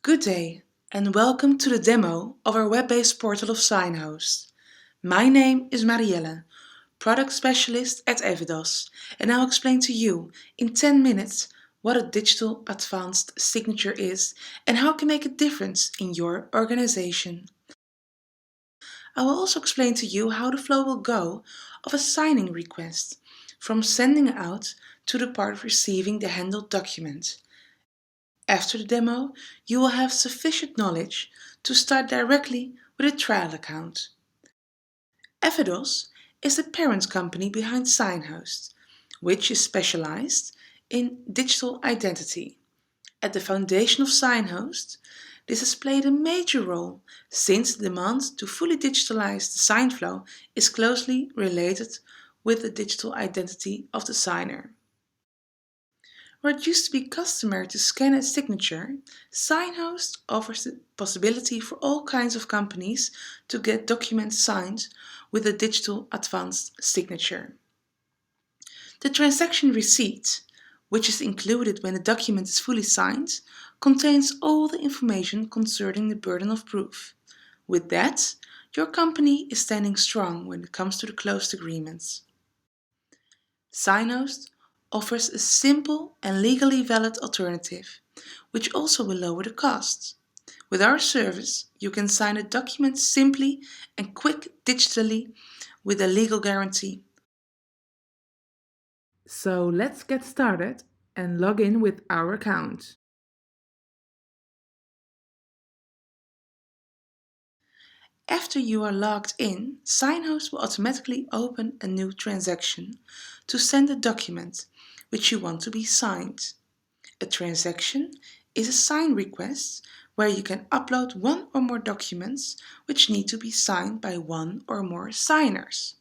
Good day and welcome to the demo of our web-based portal of Signhost. My name is Marielle, Product Specialist at Evidos, and I'll explain to you in 10 minutes what a digital advanced signature is and how it can make a difference in your organization. I will also explain to you how the flow will go of a signing request, from sending out to the part of receiving the handled document. After the demo, you will have sufficient knowledge to start directly with a trial account. Evidos is the parent company behind Signhost, which is specialized in digital identity. At the foundation of Signhost, this has played a major role since the demand to fully digitalize the sign flow is closely related with the digital identity of the signer. Where it used to be customary to scan a signature, Signhost offers the possibility for all kinds of companies to get documents signed with a digital advanced signature. The transaction receipt, which is included when the document is fully signed, contains all the information concerning the burden of proof. With that, your company is standing strong when it comes to the closed agreements. Signhost offers a simple and legally valid alternative, which also will lower the costs. With our service, you can sign a document simply and quick digitally with a legal guarantee. So let's get started and log in with our account. After you are logged in, Signhost will automatically open a new transaction to send a document which you want to be signed. A transaction is a sign request where you can upload one or more documents which need to be signed by one or more signers.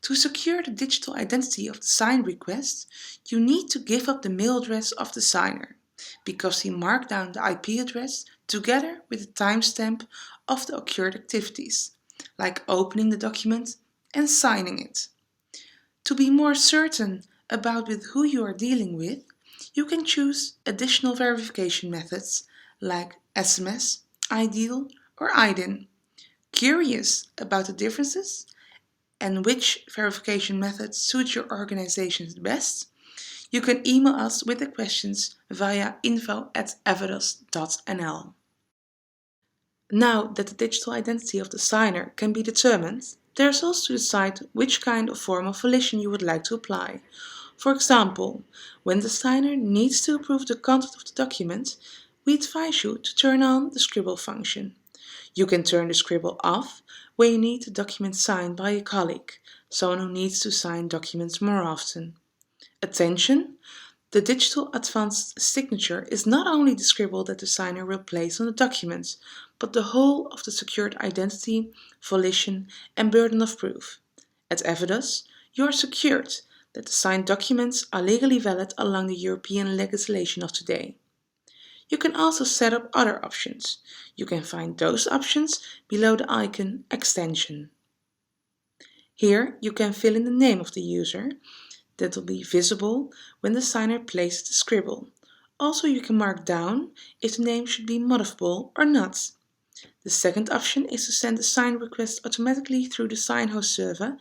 To secure the digital identity of the sign request, you need to give up the mail address of the signer, because he marked down the IP address together with the timestamp of the occurred activities, like opening the document and signing it. To be more certain about with who you are dealing with, you can choose additional verification methods like SMS, iDeal, or IDIN. Curious about the differences and which verification methods suit your organization best? You can email us with the questions via info@evidos.nl. Now that the digital identity of the signer can be determined, there is also to decide which kind of form of volition you would like to apply. For example, when the signer needs to approve the content of the document, we advise you to turn on the scribble function. You can turn the scribble off when you need the document signed by a colleague, someone who needs to sign documents more often. Attention! The digital advanced signature is not only the scribble that the signer will place on the document, but the whole of the secured identity, volition, and burden of proof. At Evidos, you are secured that the signed documents are legally valid along the European legislation of today. You can also set up other options. You can find those options below the icon Extension. Here you can fill in the name of the user that will be visible when the signer places the scribble. Also, you can mark down if the name should be modifiable or not. The second option is to send the sign request automatically through the Signhost server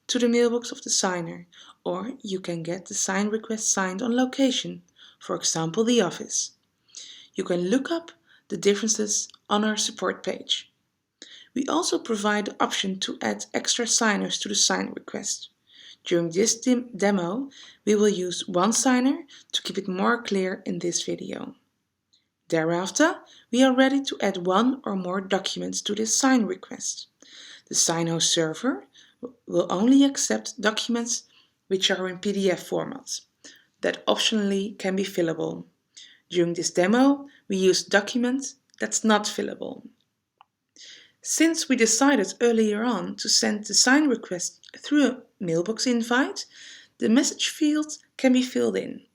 to the mailbox of the signer, or you can get the sign request signed on location, for example the office. You can look up the differences on our support page. We also provide the option to add extra signers to the sign request. During this demo, we will use one signer to keep it more clear in this video. Thereafter, we are ready to add one or more documents to this sign request. The Signhost server will only accept documents which are in PDF format, that optionally can be fillable. During this demo, we use document that's not fillable. Since we decided earlier on to send the sign request through a mailbox invite, the message field can be filled in.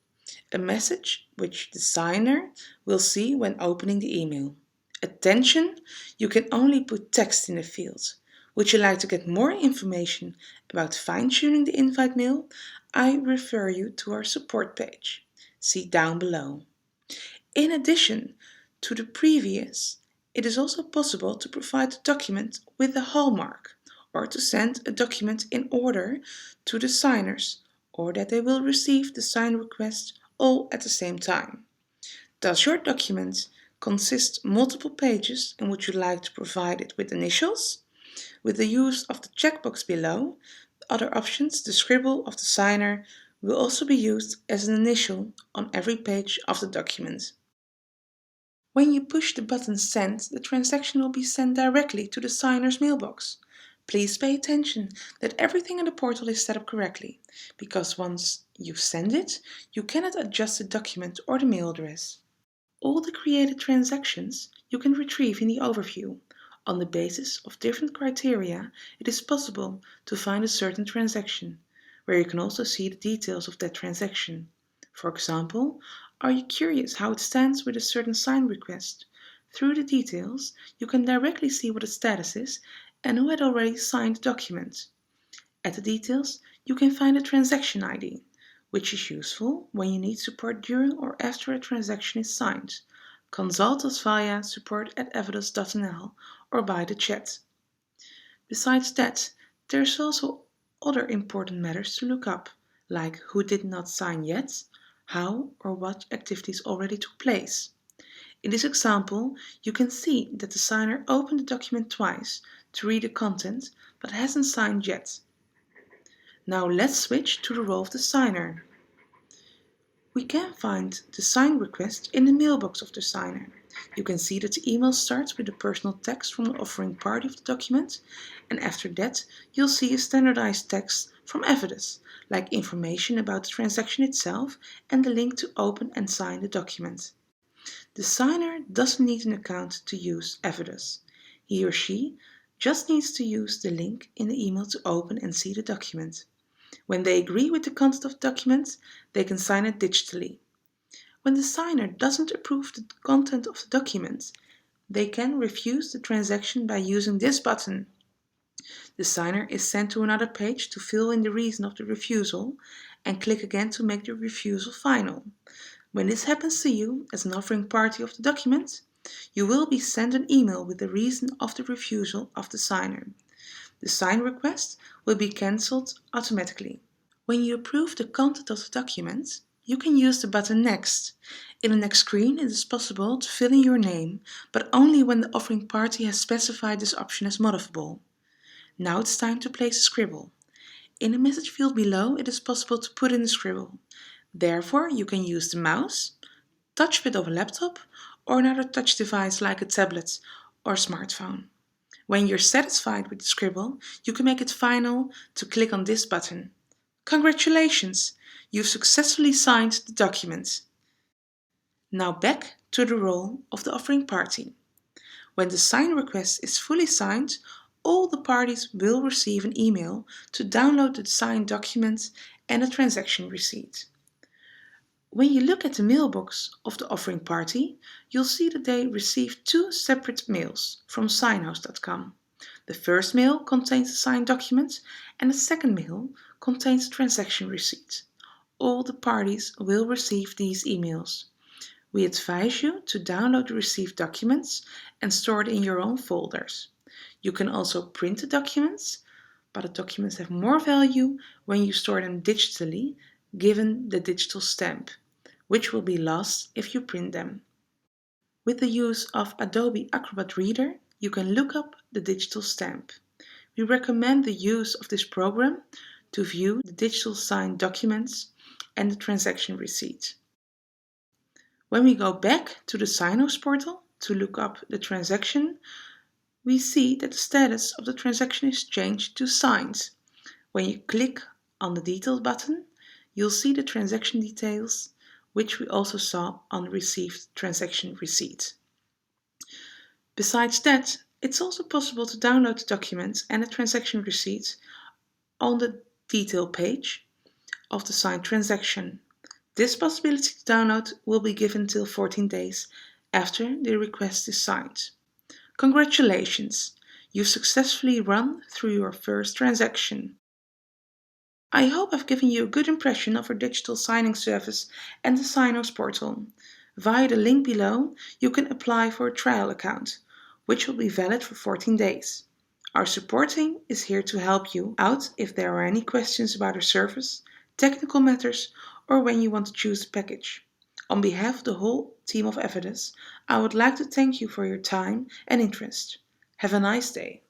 A message which the signer will see when opening the email. Attention, you can only put text in the field. Would you like to get more information about fine-tuning the invite mail? I refer you to our support page. See down below. In addition To the previous, it is also possible to provide the document with a hallmark or to send a document in order to the signers or that they will receive the sign request all at the same time. Does your document consist multiple pages and would you like to provide it with initials? With the use of the checkbox below, other options, the scribble of the signer will also be used as an initial on every page of the document. When you push the button Send, the transaction will be sent directly to the signer's mailbox. Please pay attention that everything in the portal is set up correctly, because once you send it, you cannot adjust the document or the mail address. All the created transactions you can retrieve in the overview. On the basis of different criteria, it is possible to find a certain transaction, where you can also see the details of that transaction. For example, are you curious how it stands with a certain sign request? Through the details, you can directly see what the status is and who had already signed the document. At the details, you can find a transaction ID, which is useful when you need support during or after a transaction is signed. Consult us via support@evidos.nl or by the chat. Besides that, there's also other important matters to look up, like who did not sign yet, how or what activities already took place. In this example, you can see that the signer opened the document twice to read the content but hasn't signed yet. Now let's switch to the role of the signer. We can find the sign request in the mailbox of the signer. You can see that the email starts with the personal text from the offering party of the document, and after that you'll see a standardized text from Evidos, like information about the transaction itself and the link to open and sign the document. The signer doesn't need an account to use Evidos. He or she just needs to use the link in the email to open and see the document. When they agree with the content of the document, they can sign it digitally. When the signer doesn't approve the content of the document, they can refuse the transaction by using this button. The signer is sent to another page to fill in the reason of the refusal and click again to make the refusal final. When this happens to you as an offering party of the document, you will be sent an email with the reason of the refusal of the signer. The sign request will be cancelled automatically. When you approve the content of the document, you can use the button Next. In the next screen, it is possible to fill in your name, but only when the offering party has specified this option as modifiable. Now it's time to place a scribble. In the message field below, it is possible to put in a scribble. Therefore, you can use the mouse, touchpad of a laptop, or another touch device like a tablet or smartphone. When you're satisfied with the scribble, you can make it final to click on this button. Congratulations! You've successfully signed the document. Now back to the role of the offering party. When the sign request is fully signed, all the parties will receive an email to download the signed document and a transaction receipt. When you look at the mailbox of the offering party, you'll see that they received two separate mails from Signhost.com. The first mail contains the signed document and the second mail contains the transaction receipt. All the parties will receive these emails. We advise you to download the received documents and store it in your own folders. You can also print the documents, but the documents have more value when you store them digitally, given the digital stamp, which will be lost if you print them. With the use of Adobe Acrobat Reader, you can look up the digital stamp. We recommend the use of this program to view the digital signed documents and the transaction receipt. When we go back to the Signhost portal to look up the transaction, we see that the status of the transaction is changed to signed. When you click on the Details button, you'll see the transaction details, which we also saw on the received transaction receipt. Besides that, it's also possible to download the documents and the transaction receipt on the detail page of the signed transaction. This possibility to download will be given till 14 days after the request is signed. Congratulations! You've successfully run through your first transaction. I hope I've given you a good impression of our digital signing service and the Signhost portal. Via the link below, you can apply for a trial account, which will be valid for 14 days. Our support team is here to help you out if there are any questions about our service, technical matters, or when you want to choose a package. On behalf of the whole team of Evidus, I would like to thank you for your time and interest. Have a nice day.